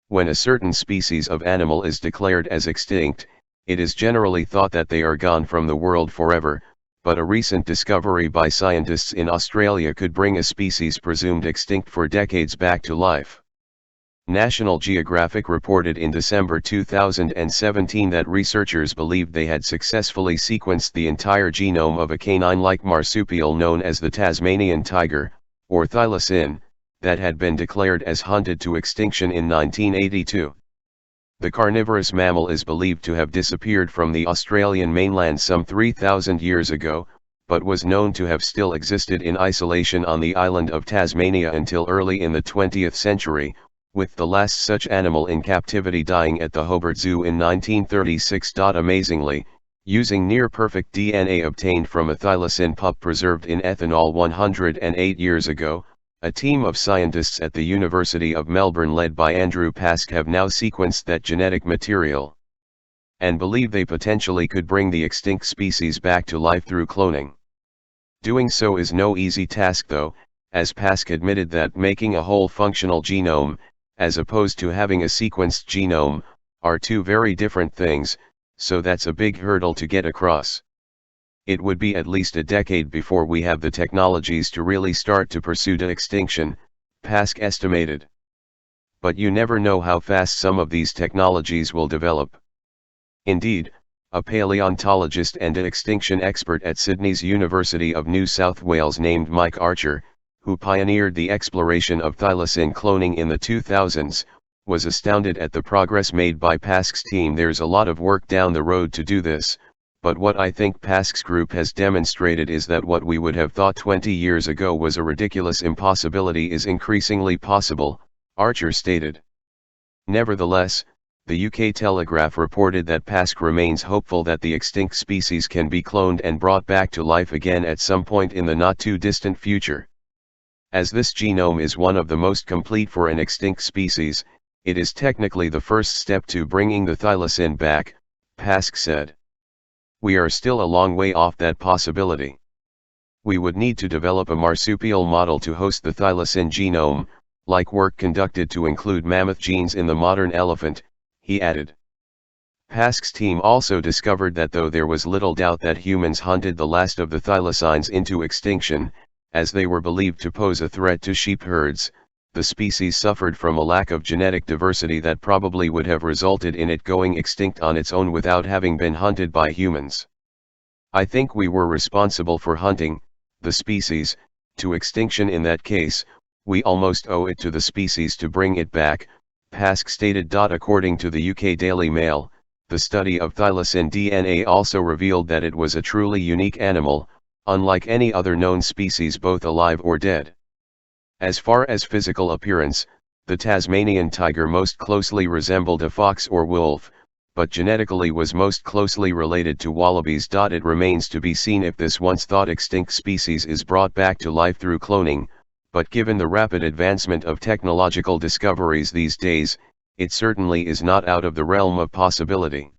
When a certain species of animal is declared as extinct, it is generally thought that they are gone from the world forever, but a recent discovery by scientists in Australia could bring a species presumed extinct for decades back to life. National Geographic reported in December 2017 that researchers believed they had successfully sequenced the entire genome of a canine-like marsupial known as the Tasmanian tiger, or thylacine, that had been declared as hunted to extinction in 1982. The carnivorous mammal is believed to have disappeared from the Australian mainland some 3,000 years ago, but was known to have still existed in isolation on the island of Tasmania until early in the 20th century, with the last such animal in captivity dying at the Hobart Zoo in 1936. Amazingly, using near-perfect DNA obtained from a thylacine pup preserved in ethanol 108 years ago, a team of scientists at the University of Melbourne led by Andrew Pask have now sequenced that genetic material, and believe they potentially could bring the extinct species back to life through cloning. Doing so is no easy task though, as Pask admitted that making a whole functional genome, as opposed to having a sequenced genome, are two very different things, so that's a big hurdle to get across. It would be at least a decade before we have the technologies to really start to pursue extinction, Pask estimated. But you never know how fast some of these technologies will develop. Indeed, a paleontologist and extinction expert at Sydney's University of New South Wales named Mike Archer, who pioneered the exploration of thylacine cloning in the 2000s, was astounded at the progress made by Pask's team. There's a lot of work down the road to do this, but what I think Pask's group has demonstrated is that what we would have thought 20 years ago was a ridiculous impossibility is increasingly possible, Archer stated. Nevertheless, the UK Telegraph reported that Pask remains hopeful that the extinct species can be cloned and brought back to life again at some point in the not-too-distant future. As this genome is one of the most complete for an extinct species, it is technically the first step to bringing the thylacine back, Pask said. We are still a long way off that possibility. We would need to develop a marsupial model to host the thylacine genome, like work conducted to include mammoth genes in the modern elephant, he added. Pask's team also discovered that though there was little doubt that humans hunted the last of the thylacines into extinction, as they were believed to pose a threat to sheep herds, the species suffered from a lack of genetic diversity that probably would have resulted in it going extinct on its own without having been hunted by humans. I think we were responsible for hunting the species to extinction in that case. We almost owe it to the species to bring it back, Pask stated. According to the UK Daily Mail, the study of thylacine DNA also revealed that it was a truly unique animal, unlike any other known species both alive or dead. As far as physical appearance, the Tasmanian tiger most closely resembled a fox or wolf, but genetically was most closely related to wallabies. It remains to be seen if this once thought extinct species is brought back to life through cloning, but given the rapid advancement of technological discoveries these days, it certainly is not out of the realm of possibility.